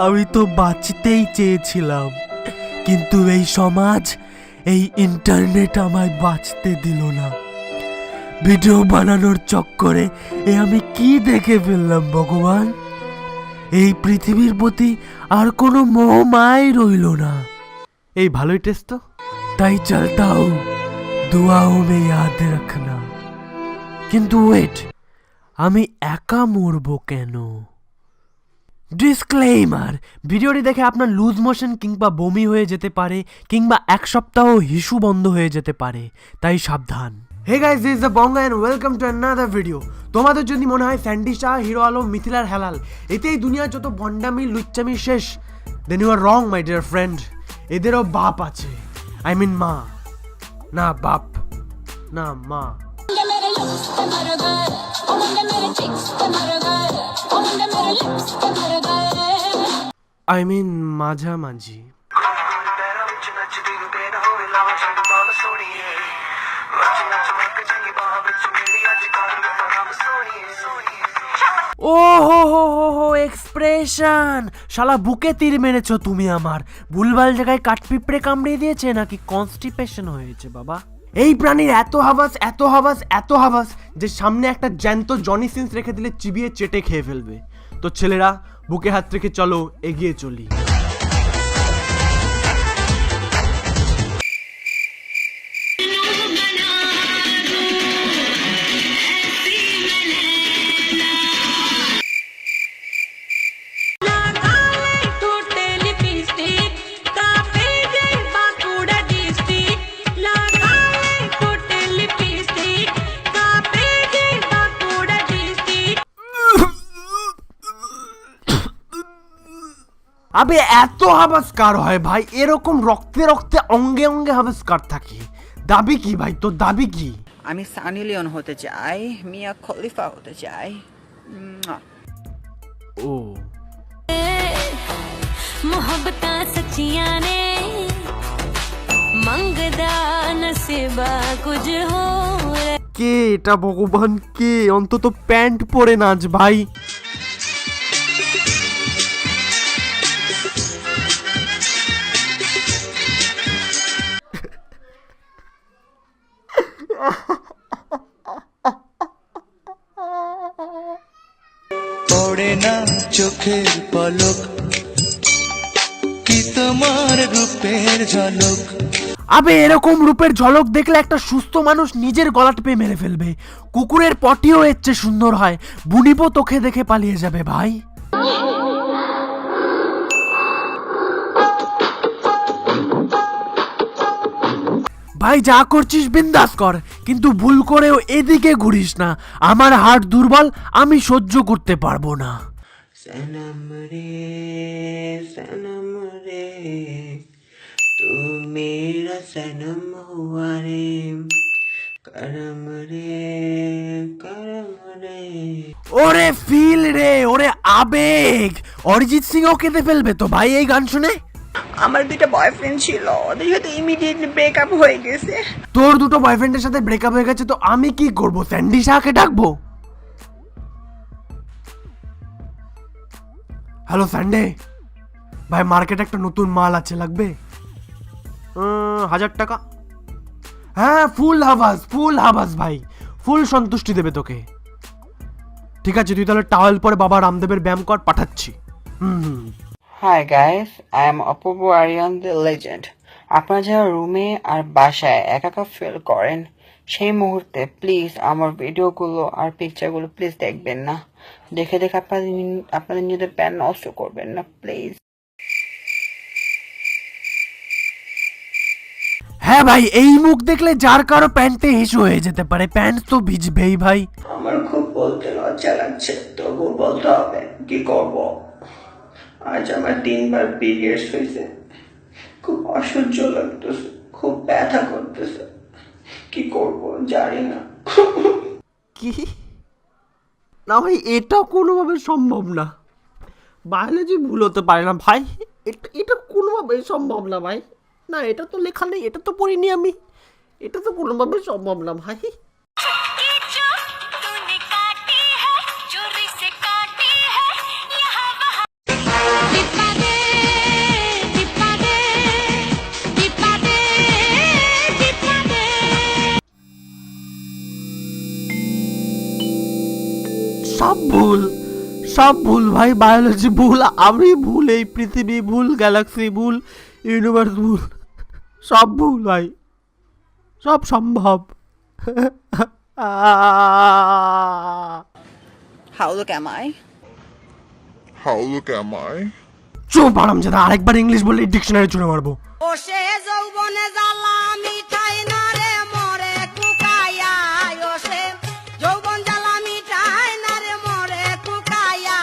আমি তো বাঁচতেই চেয়েছিলাম, কিন্তু এই সমাজ, এই ইন্টারনেট আমায় বাঁচতে দিল না। ভিডিও বানানোর চক্করে আমি কি দেখে ফেললাম ভগবান? এই পৃথিবীর প্রতি আর কোনো মোহ মায় রইল না। এই ভালোই টেস্ট তো। তাই চলতা হুঁ, দুআও মে ইয়াদ রাখনা। কিন্তু ওয়েট, আমি একা মরবো কেন? ডিসক্লেইমার, ভিডিওটি দেখে আপনার লুজ মোশন কিংবা বমি হয়ে যেতে পারে, কিংবা এক সপ্তাহ হিসু বন্ধ হয়ে যেতে পারে, তাই সাবধান। Hey guys, this is the Banga and welcome to another video. তোমাদের যদি মনে হয় স্যান্ডি শাহ, হিরো আলম, মিথিলার হেলাল এতেই দুনিয়ার যত বন্ডামি লুচ্চামি শেষ, then you are wrong my dear friend. এদেরও বাপ আছে, আই মিন মা। না বাপ না, মা। আই মিন মাঝামাঝি। ও হো হো হো হো, এক্সপ্রেশন! শালা বুকে তীর মেরেছো তুমি আমার। ভুলভাল জায়গায় কাঠপিঁপড়ে কামড়িয়ে দিয়েছে নাকি কনস্টিপেশন হয়েছে বাবা? এই প্রাণীর এত হাবাস, এত হাবাস, এত হাবাস যে সামনে একটা জ্যান্ত জনি সিন্স রেখে দিলে চিবিয়ে চেটে খেয়ে ফেলবে। তো ছেলেরা, বুকে হাত রেখে চলো, এগিয়ে চলি। আবে এত হাবাস কার হয় ভাই? এরকম রক্তে রক্তে অঙ্গে অঙ্গে হাবাস কার থাকে? দাবি কি ভাই, তোর দাবি কি? আমি সানি লিওন হতে চাই, মিয়া খলিফা হতে চাই। ও मोहब्बता सच्चियां ने मंगदा नसीबा कुछ हो। কে এটা ভগবান? কে? অন্তত প্যান্ট পরে নাচ ভাই। পড়ে না চোখের পলক, কি তোমার রূপের ঝলক। আবে এরকম রূপের ঝলক দেখলে একটা সুস্থ মানুষ নিজের গলা টিপে মেরে ফেলবে। কুকুরের পটিও এর চেয়ে সুন্দর হয়। বুনিপো তোকে দেখে পালিয়ে যাবে ভাই। ভাই যা করছিস বিন্দাস কর, কিন্তু ভুল করেও এদিকে ঘুরিস না। আমার হার্ট দুর্বল, আমি সহ্য করতে পারবো না। সনম রে সনম রে, তু মেরা সনম হুয়া রে, করম রে করম রে। ওরে ফিল রে, ওরে আবেগ। অরিজিৎ সিংও কেঁদে ফেলবে তো ভাই এই গান শুনে। আমার দুটো বয়ফ্রেন্ড ছিল, ওদের সাথে ইমিডিয়েটলি ব্রেকআপ হয়ে গেছে। তোর দুটো বয়ফ্রেন্ডের সাথে ব্রেকআপ হয়ে গেছে তো আমি কি করব? স্যান্ডি শাহকে ডাকবো? হ্যালো স্যান্ডে ভাই, মার্কেটে একটা নতুন মাল আছে, লাগবে 1000 টাকা। হ্যাঁ, ফুল হাবাস ভাই, ফুল সন্তুষ্টি দেবে তোকে। ঠিক আছে, তুই তাহলে টাওয়েল পরে বাবা রামদেবের ব্যায়াম কর, পাঠাচ্ছি। Hi guys, I am Apurba Aryan the legend. আপনারা যারা রুমে আর বাসায় একা একা ফিল করেন, সেই মুহূর্তে প্লিজ আমার ভিডিওগুলো আর পিকচারগুলো প্লিজ দেখবেন না। দেখে দেখে আপনাদের নিজেদের প্যান নষ্ট করবেন না প্লিজ। হ্যাঁ ভাই, এই মুখ দেখলে যার কারো প্যান্টে হিসু হয়ে যেতে পারে। প্যান্ট তো ভিজবেই ভাই। আমার খুব বলতে লজ্জা লাগছে, তবু বলতে হবে, কি করব। আজ আমার 3 বার পিরিয়ডস হয়েছে, খুব অসহ্য লাগতেছে, খুব ব্যথা করতেছে, কি করব জানি না। কি না ভাই, এটা কোনোভাবে সম্ভব না। বায়োলজি ভুল হতে পারে না ভাই, এটা কোনোভাবে সম্ভব না ভাই। না, এটা তো লেখা নেই, এটা তো পড়িনি আমি। এটা তো কোনোভাবে সম্ভব না ভাই। तूने काटी है चोरी से काटी है यहाँ वहाँ সব ভুল ভাই, বায়োলজি ভুল, আমি ভুল, এই পৃথিবী ভুল, গ্যালাক্সি ভুল, ইউনিভার্স ভুল, সব ভুল ভাই, সব সম্ভব। How look am I? চুপ আরামজাদা, আরেকবার ইংলিশ বললে ডিকশনারি ছুঁড়ে মারবো। ও সে যৌবনে জ্বালা মিঠাই না রে মরে কুকায়া, ও সে যৌবন জ্বালা মিঠাই না রে মরে কুকায়া।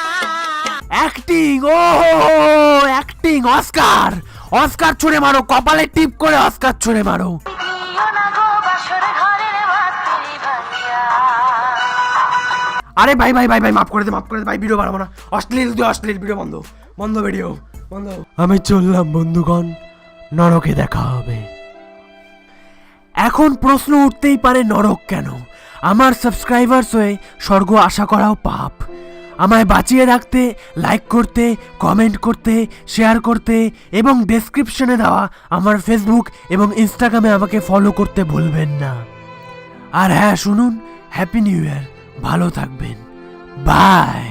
অ্যাক্টিং, ও অ্যাক্টিং, অস্কার ছুঁড়ে মারো, কপালে টিপ করে অস্কার ছুঁড়ে মারো। আরে ভাই মাফ করে দে ভাই, ভিডিও বানাবো না, অশ্লীল ভিডিও বন্ধ ভিডিও বন্ধ। আমি চললাম বন্ধুগণ, নরকে দেখা হবে। এখন প্রশ্ন উঠতেই পারে, নরক কেন? আমার সাবস্ক্রাইবার্স হয়ে স্বর্গ আশা করাও পাপ। আমায় বাঁচিয়ে রাখতে লাইক করতে, কমেন্ট করতে, শেয়ার করতে এবং ডেসক্রিপশনে দেওয়া আমার ফেসবুক এবং ইনস্টাগ্রামে আমাকে ফলো করতে ভুলবেন না। আর হ্যাঁ শুনুন, হ্যাপি নিউ ইয়ার, ভালো থাকবেন, বাই।